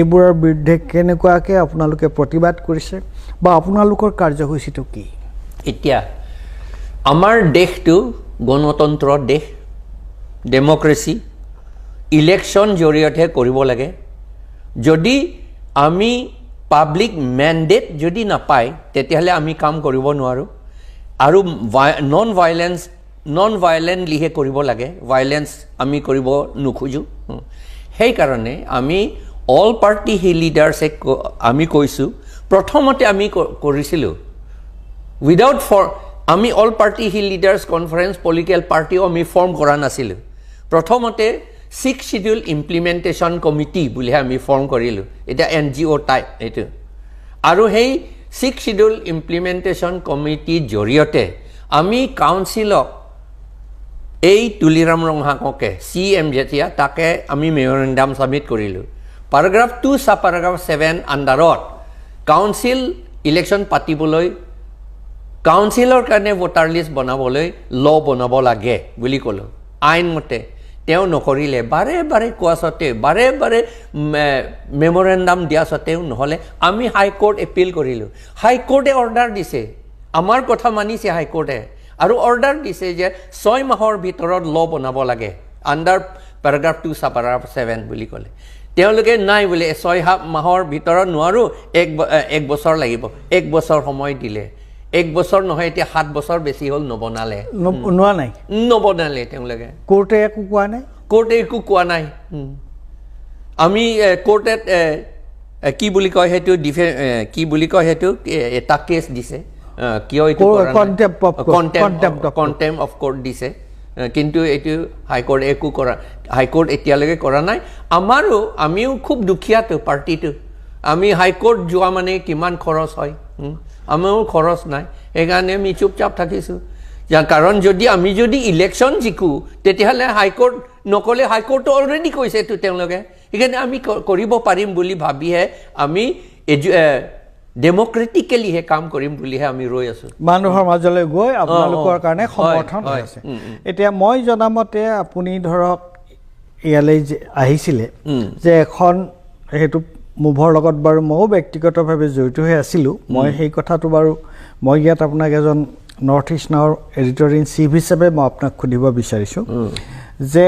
এইবোৰৰ বিৰুদ্ধে কেনেকুৱাকৈ আপোনালোকে প্ৰতিবাদ কৰিছে বা আপোনালোকৰ কাৰ্যসূচীটো কি এতিয়া আমাৰ দেশটো গণতন্ত্ৰৰ দেশ ডেমক্ৰেচি ইলেকশ্যন জৰিয়তে কৰিব লাগে যদি আমি পাব্লিক মেণ্ডেট যদি নাপায় তেতিয়াহ'লে আমি কাম কৰিব নোৱাৰোঁ আৰু নন ভাইলেণ্টলিহে কৰিব লাগে ভাইলেন্স আমি কৰিব নোখোজোঁ সেইকাৰণে আমি অল পাৰ্টি লিডাৰ্ছে আমি কৈছোঁ প্ৰথমতে আমি কৰিছিলোঁ উইদাউট আমি all party leaders conference political পাৰ্টিও আমি ফৰ্ম কৰা নাছিলোঁ প্ৰথমতে 6th Schedule ইমপ্লিমেণ্টেশ্যন কমিটি বুলিহে আমি ফৰ্ম কৰিলোঁ এতিয়া NGO টাইপ এইটো আৰু সেই 6th Schedule ইমপ্লিমেণ্টেশ্যন কমিটিৰ জৰিয়তে আমি কাউন্সিলক এই তুলিৰাম ৰংহাঙকে CM যেতিয়া তাকে আমি মেমৰেণ্ডাম ছাবমিট কৰিলোঁ paragraph 2 sub paragraph 7 আণ্ডাৰত কাউন্সিল ইলেকশ্যন পাতিবলৈ কাউন্সিলৰ কাৰণে ভোটাৰ লিষ্ট বনাবলৈ ল বনাব লাগে বুলি ক'লোঁ আইনমতে তেওঁ নকৰিলে বাৰে বাৰে কোৱা সত্ত্বেও বাৰে বাৰে মেমৰেণ্ডাম দিয়া সত্ত্বেও নহ'লে আমি হাইকোৰ্ট এপিল কৰিলোঁ হাইকোৰ্টে অৰ্ডাৰ দিছে আমাৰ কথা মানিছে হাইকোৰ্টে আৰু অৰ্ডাৰ দিছে যে 6 মাহৰ ভিতৰত ল বনাব লাগে আণ্ডাৰ paragraph 2 sub paragraph 7 বুলি ক'লে তেওঁলোকে নাই বোলে 6 মাহৰ ভিতৰত নোৱাৰোঁ এক বছৰ লাগিব 1 বছৰ সময় দিলে 1 বছৰ নহয় এতিয়া 7 বছৰ বেছি হ'ল নবনালে তেওঁলোকে কোৰ্টে একো কোৱা নাই আমি কোৰ্টত কি বুলি কয় সেইটো এটা কেছ দিছে কিয় এইটো কণ্টেম্প অফ কোৰ্ট দিছে কিন্তু এইটো হাইকোৰ্ট একো কৰা হাইকোৰ্ট এতিয়ালৈকে কৰা নাই আমিও খুব দুখীয়াটো পাৰ্টিটো আমি হাইকোৰ্ট যোৱা মানে কিমান খৰচ হয় আমাৰো খৰচ নাই সেইকাৰণে আমি চুপচাপ থাকিছোঁ কাৰণ আমি যদি ইলেকশ্যন জিকোঁ তেতিয়াহ'লে হাইকোৰ্ট নক'লে হাইকোৰ্টটো অলৰেডি কৈছেতো তেওঁলোকে সেইকাৰণে আমি কৰিব পাৰিম বুলি ভাবিহে আমি ডেমক্ৰেটিকেলিহে কাম কৰিম বুলিহে আমি ৰৈ আছোঁ মানুহৰ মাজলৈ গৈ আপোনালোকৰ কাৰণে সমৰ্থন হৈ আছে এতিয়া মই জনামতে আপুনি ধৰক ইয়ালৈ আহিছিলে যে এখন সেইটো মুভৰ লগত বাৰু ময়ো ব্যক্তিগতভাৱে জড়িত হৈ আছিলোঁ মই সেই কথাটো বাৰু মই ইয়াত আপোনাক এজন নৰ্থ ইষ্ট নাওৰ এডিটৰ ইন চিফ হিচাপে মই আপোনাক সুধিব বিচাৰিছোঁ যে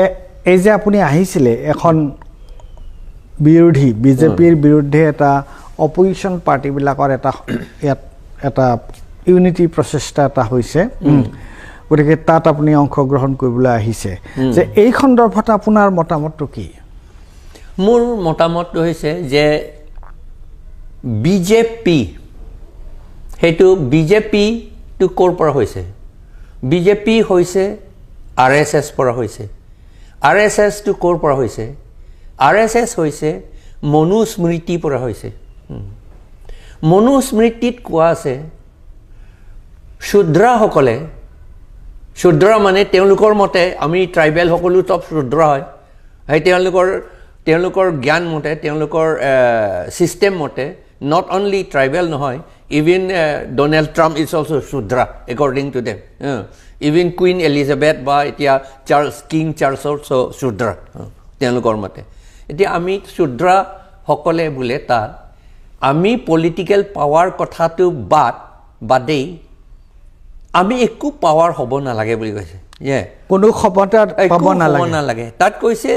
এই যে আপুনি আহিছিলে এখন বিৰোধী বিজেপিৰ বিৰুদ্ধে এটা অপজিশ্যন পাৰ্টিবিলাকৰ এটা ইউনিটি প্ৰচেষ্টা এটা হৈছে গতিকে তাত আপুনি অংশগ্ৰহণ কৰিবলৈ আহিছে যে এই সন্দৰ্ভত আপোনাৰ মতামতটো কি মোৰ মতামতটো হৈছে যে বিজেপি হেতু বিজেপি টু ক'ৰ পৰা হৈছে বিজেপি হৈছে আৰএছএছ পৰা হৈছে আৰএছএছ টু ক'ৰ পৰা হৈছে আৰএছএছ হৈছে মনুস্মৃতি পৰা হৈছে মনুস্মৃতিত কোৱা আছে শূদ্ৰসকলে শূদ্ৰ মানে তেওঁলোকৰ মতে আমি ট্ৰাইবেল সকলো চব শূদ্ৰ হয় সেই তেওঁলোকৰ জ্ঞান মতে তেওঁলোকৰ সিস্টেম মতে not only tribal নহয় even Donald Trump is also Shudra according to them even Queen Elizabeth বা এতিয়া King Charles also Shudra তেওঁলোকৰ মতে এতিয়া আমি Shudra সকলে বুলে তাত আমি পলিটিক্যাল পাৱাৰ কথাটো বাদেই আমি একো পাৱাৰ হ'ব নালাগে বুলি কৈছে কোনো ক্ষমতা পাব নালাগে তাত কৈছে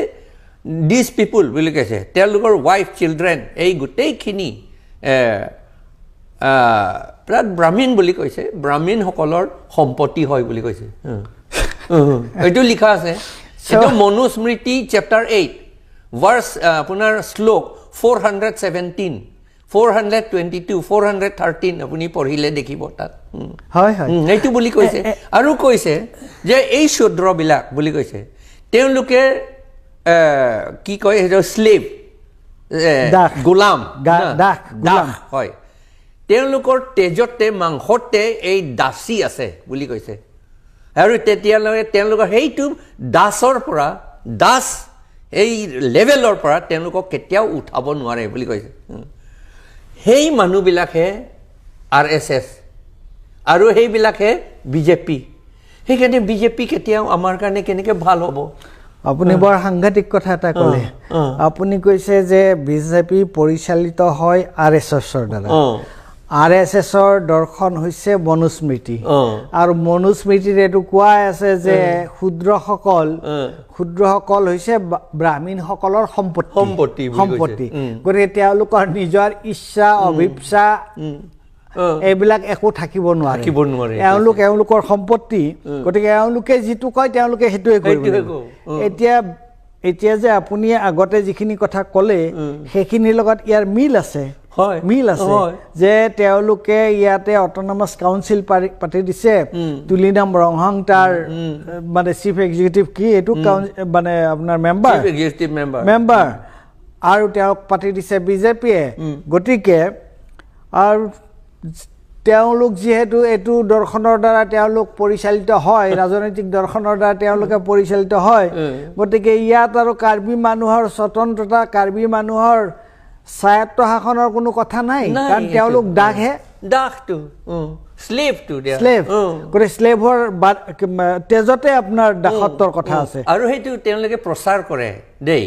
these people বুলি কৈছে তেওঁলোকৰ wife children এই গোটেইখিনি প্ৰায় ব্ৰাহ্মণ বুলি কৈছে ব্ৰাহ্মণ সকলৰ সম্পত্তি হয় বুলি কৈছে এইটো লিখা আছে এইটো মনুস্মৃতি চেপ্টাৰ 8 ভাৰ্স আপোনাৰ শ্লোক 417 422 413 আপুনি পঢ়িলে দেখিব তাত হয় হয় এইটো বুলি কৈছে আৰু কৈছে যে এই শূদ্ৰবিলাক বুলি কৈছে তেওঁলোকে কি কয় সেইটো স্লেভ গোলাম দাস হয় তেওঁলোকৰ তেজতে মাংসতে এই দাসী আছে বুলি কৈছে আৰু তেতিয়ালৈকে তেওঁলোকৰ সেইটো দাসৰ পৰা দাস এই লেভেলৰ পৰা তেওঁলোকক কেতিয়াও উঠাব নোৱাৰে বুলি কৈছে সেই মানুহবিলাকে আৰএছএছ আৰু সেইবিলাকে বিজেপি সেইকাৰণে বিজেপি কেতিয়াও আমাৰ কাৰণে কেনেকৈ ভাল হ'ব আপুনি বৰ সাংঘাতিক কথা এটা ক'লে আপুনি কৈছে যে বিজেপি পৰিচালিত হয় আৰএছএছৰ দ্বাৰা আৰএছএছৰ দৰ্শন হৈছে মনুস্মৃতি আৰু মনুস্মৃতিত এইটো কোৱা আছে যে ক্ষুদ্ৰসকল হৈছে ব্ৰাহ্মণসকলৰ সম্পত্তি গতিকে তেওঁলোকৰ নিজৰ ইচ্ছা অভিপ্সা এইবিলাক একো থাকিব নোৱাৰে তেওঁলোকৰ সম্পত্তি গতিকে এওঁলোকে যিটো কয় তেওঁলোকে সেইটোৱে কৰিব এতিয়া যে আপুনি আগতে যিখিনি কথা ক'লে সেইখিনিৰ লগত ইয়াৰ মিল আছে যে তেওঁলোকে ইয়াতে অট'নমাছ কাউন্সিল পাতি দিছে তুলিনাম ৰংহাং তাৰ মানে চিফ এক্সিকিউটিভ কি এইটো মানে আপোনাৰ মেম্বাৰ আৰু তেওঁক পাতি দিছে বিজেপিয়ে গতিকে আৰু তেওঁলোক যিহেতু এইটো দৰ্শনৰ দ্বাৰা তেওঁলোক পৰিচালিত হয় ৰাজনৈতিক দৰ্শনৰ দ্বাৰা তেওঁলোকে পৰিচালিত হয় গতিকে ইয়াত আৰু কাৰ্বি মানুহৰ স্বতন্ত্ৰতা কাৰ্বি মানুহৰ স্বায়ত্ত শাসনৰ কোনো কথা নাই কাৰণ তেওঁলোক দাসটো স্লেভ গতিকে স্লেভৰ তেজতে আপোনাৰ দাসত্বৰ কথা আছে আৰু সেইটো তেওঁলোকে প্ৰচাৰ কৰে দেই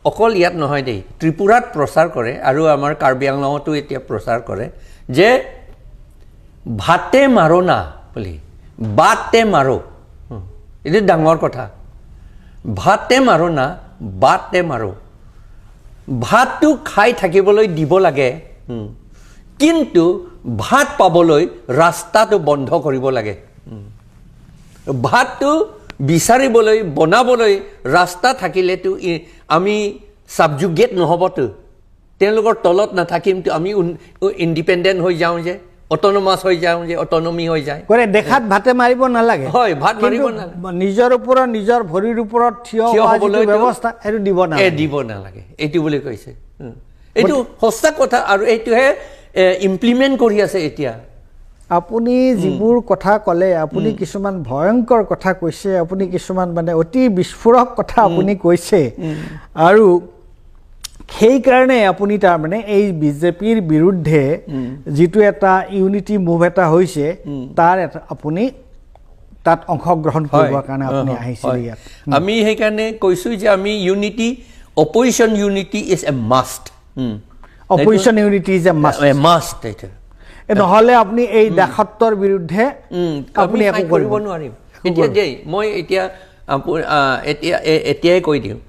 অকল ইয়াত নহয় দেই ত্ৰিপুৰাত প্ৰচাৰ কৰে আৰু আমাৰ কাৰ্বি আংলঙতো এতিয়া প্ৰচাৰ কৰে যে ভাতে মাৰো না বুলি বাতে মাৰো এইটো ডাঙৰ কথা ভাতে মাৰো না বাতে মাৰো ভাতটো খাই থাকিবলৈ দিব লাগে কিন্তু ভাত পাবলৈ ৰাস্তাটো বন্ধ কৰিব লাগে ভাতটো বিচাৰিবলৈ বনাবলৈ ৰাস্তা থাকিলেতো আমি সাবজুগেট নহবতো তেওঁলোকৰ তলত নাথাকিমতো আমি ইণ্ডিপেণ্ডেণ্ট হৈ যাওঁ যে অট'নমাছ হৈ যাওঁ যে অট'নমি হৈ যায় দেখাত ভাতে মাৰিব নালাগে হয় ভাত মাৰিব নালাগে নিজৰ ওপৰত নিজৰ ভৰিৰ ওপৰত থিয় হ'বলৈ ব্যৱস্থা সেইটো দিব নালাগে এইটো বুলি কৈছে এইটো সঁচা কথা আৰু এইটোহে ইমপ্লিমেণ্ট কৰি আছে এতিয়া আপুনি যিবোৰ কথা ক'লে আপুনি কিছুমান ভয়ংকৰ কথা কৈছে আপুনি কিছুমান মানে অতি বিস্ফোৰক কথা আপুনি কৈছে আৰু সেইকাৰণে আপুনি তাৰমানে এই বিজেপিৰ বিৰুদ্ধে যিটো এটা ইউনিটি মুভ এটা হৈছে তাৰ আপুনি তাত অংশগ্ৰহণ কৰিবৰ কাৰণে আপুনি আহিছিল ইয়াত আমি সেইকাৰণে কৈছোঁ যে আমি unity opposition unity is a must opposition unity is a must must এইটো নহ'লে আপুনি এই দাসত্বৰ বিৰুদ্ধে আপুনি একো কৰিব নোৱাৰিম এতিয়া দেই মই এতিয়াই কৈ দিওঁ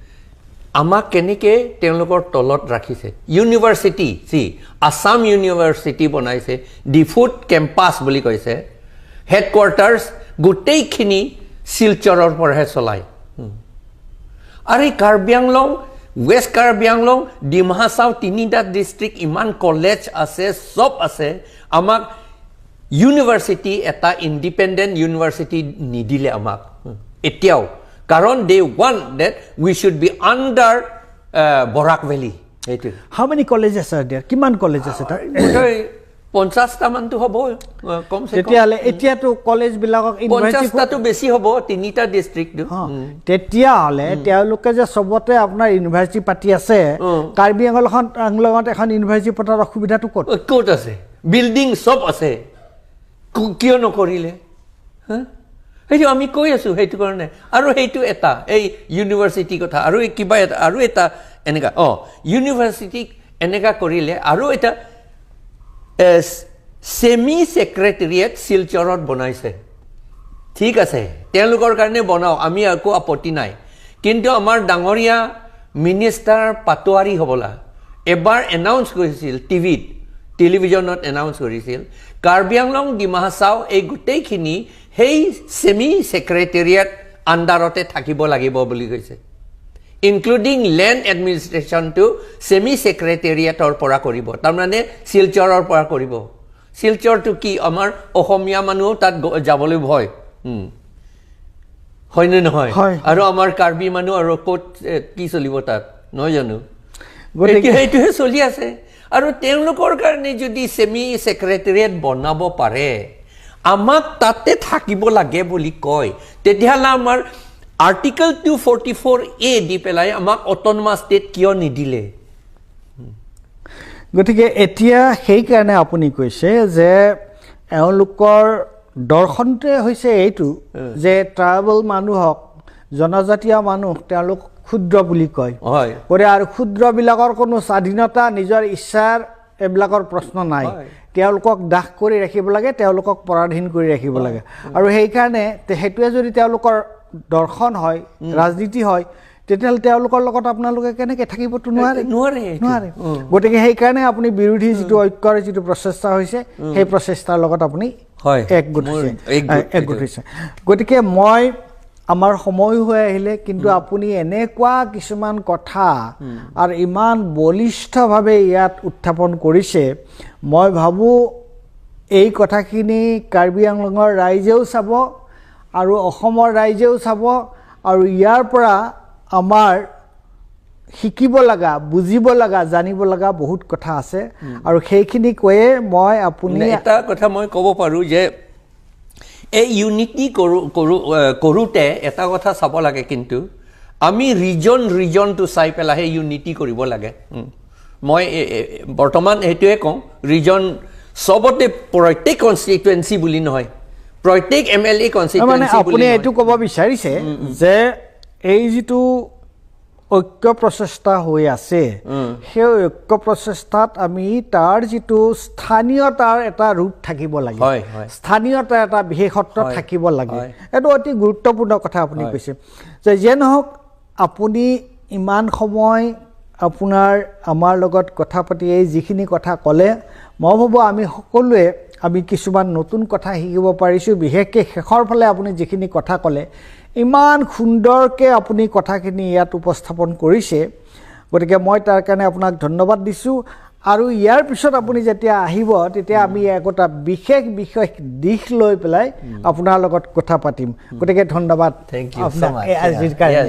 আমাক কেনেকৈ তেওঁলোকৰ তলত ৰাখিছে ইউনিভাৰ্চিটি আছাম ইউনিভাৰ্চিটি বনাইছে ডিফুট কেম্পাছ বুলি কৈছে হেডকোৱাৰ্টাৰ্ছ গোটেইখিনি শিলচৰৰ পৰাহে চলায় আৰু এই কাৰ্বি আংলং ৱেষ্ট কাৰ্বি আংলং ডিমা হাছাও তিনিটা ডিষ্ট্ৰিক্ট ইমান কলেজ আছে চব আছে আমাক ইউনিভাৰ্চিটি এটা ইণ্ডিপেণ্ডেণ্ট ইউনিভাৰ্চিটি নিদিলে আমাক এতিয়াও কাৰণ দে ৱান that we should be under Barak valley সেইটো হাউ মেনি কলেজেছ আছে দেয়াৰ কিমান কলেজ আছে তাৰ 50টা মানটো হ'ব কম তেতিয়াহ'লে এতিয়াতো কলেজবিলাকক 50টাটো বেছি হ'ব তিনিটা ডিষ্ট্ৰিক্টটো তেতিয়াহ'লে তেওঁলোকে যে চবতে আপোনাৰ ইউনিভাৰ্চিটি পাতি আছে কাৰ্বি আংলঙত এখন ইউনিভাৰ্চিটি পতাৰ অসুবিধাটো ক'ত আছে বিল্ডিং চব আছে কিয় নকৰিলে সেইটো আমি কৈ আছোঁ সেইটো কাৰণে আৰু সেইটো এটা এই ইউনিভাৰ্চিটি কথা আৰু কিবা এটা আৰু এটা এনেকুৱা ইউনিভাৰ্চিটিক এনেকুৱা কৰিলে আৰু এটা ছেমি ছেক্ৰেটেৰিয়েট শিলচৰত বনাইছে ঠিক আছে তেওঁলোকৰ কাৰণে বনাওঁ আমি একো আপত্তি নাই কিন্তু আমাৰ ডাঙৰীয়া মিনিষ্টাৰ পাটোৱাৰী হ'বলা এবাৰ এনাউন্স কৰিছিল টেলিভিশ্যনত এনাউন্স কৰিছিল কাৰ্বি আংলং ডিমা হাছাও এই গোটেইখিনি সেই ছেমি ছেক্ৰেটেৰিয়েট আণ্ডাৰতে থাকিব লাগিব বুলি কৈছে ইনক্লুডিং লেণ্ড এডমিনিষ্ট্ৰেশ্যনটো ছেমি ছেক্ৰেটেৰিয়েটৰ পৰা কৰিব তাৰমানে শিলচৰৰ পৰা কৰিব শিলচৰটো কি আমাৰ অসমীয়া মানুহ তাত যাবলৈ ভয় হয়নে নহয় আৰু আমাৰ কাৰ্বি মানুহ আৰু ক'ত কি চলিব তাত নহয় জানো সেইটোহে চলি আছে আৰু তেওঁলোকৰ কাৰণে যদি ছেমি ছেক্ৰেটেৰিয়েট বনাব পাৰে আমাক তাতে থাকিব লাগে বুলি কয় তেতিয়াহ'লে আমাৰ আৰ্টিকল 244A দি পেলাই আমাক অট'নমাছ ষ্টেট কিয় নিদিলে গতিকে এতিয়া সেইকাৰণে আপুনি কৈছে যে এওঁলোকৰ দৰ্শনটোৱে হৈছে এইটো যে ট্ৰাইবেল মানুহক জনজাতীয় মানুহ তেওঁলোক ক্ষুদ্ৰ বুলি কয় কৰে আৰু ক্ষুদ্ৰবিলাকৰ কোনো স্বাধীনতা নিজৰ ইচ্ছাৰ এইবিলাকৰ প্ৰশ্ন নাই তেওঁলোকক দাস কৰি ৰাখিব লাগে তেওঁলোকক পৰাধীন কৰি ৰাখিব লাগে আৰু সেইকাৰণে সেইটোৱে যদি তেওঁলোকৰ দৰ্শন হয় ৰাজনীতি হয় তেতিয়াহ'লে তেওঁলোকৰ লগত আপোনালোকে কেনেকৈ থাকিবতো নোৱাৰে গতিকে সেইকাৰণে আপুনি বিৰোধী যিটো ঐক্যৰ যিটো প্ৰচেষ্টা হৈছে সেই প্ৰচেষ্টাৰ লগত আপুনি একগোট হৈছে গতিকে মই আমাৰ সময় হৈ আহিলে কিন্তু আপুনি এনেকুৱা কিছুমান কথা আৰু ইমান বলিষ্ঠভাৱে ইয়াত উত্থাপন কৰিছে মই ভাবোঁ এই কথাখিনি কাৰ্বি আংলঙৰ ৰাইজেও চাব আৰু অসমৰ ৰাইজেও চাব আৰু ইয়াৰ পৰা আমাৰ শিকিব লগা বুজিব লগা জানিব লগা বহুত কথা আছে আৰু সেইখিনি কৈয়ে মই আপুনি এটা কথা মই ক'ব পাৰোঁ যে এই ইউনিটি কৰোঁতে এটা কথা চাব লাগে কিন্তু আমি ৰিজনটো চাই পেলাই সেই ইউনিটি কৰিব লাগে মই বৰ্তমান সেইটোৱে কওঁ ৰিজন চবতে প্ৰত্যেক কনষ্টিটুৱেঞ্চি বুলি নহয় প্ৰত্যেক MLA কনষ্টিটুৱেঞ্চি আপুনি এইটো ক'ব বিচাৰিছে যে এই যিটো ঐক্য প্ৰচেষ্টা হৈ আছে সেই ঐক্য প্ৰচেষ্টাত আমি তাৰ যিটো স্থানীয়তাৰ এটা ৰূপ থাকিব লাগে স্থানীয়তাৰ এটা বিশেষত্ব থাকিব লাগে এইটো অতি গুৰুত্বপূৰ্ণ কথা আপুনি কৈছে যে যে নহওক আপুনি ইমান সময় আপোনাৰ আমাৰ লগত কথা পাতি এই যিখিনি কথা ক'লে মই ভাবোঁ আমি সকলোৱে আমি কিছুমান নতুন কথা শিকিব পাৰিছোঁ বিশেষকৈ শেষৰ ফালে আপুনি যিখিনি কথা ক'লে ইমান সুন্দৰকৈ আপুনি কথাখিনি ইয়াত উপস্থাপন কৰিছে গতিকে মই তাৰ কাৰণে আপোনাক ধন্যবাদ দিছোঁ আৰু ইয়াৰ পিছত আপুনি যেতিয়া আহিব তেতিয়া আমি একোটা বিশেষ দিশ লৈ পেলাই আপোনাৰ লগত কথা পাতিম গতিকে ধন্যবাদ Thank you so much. আজিৰ কাৰণে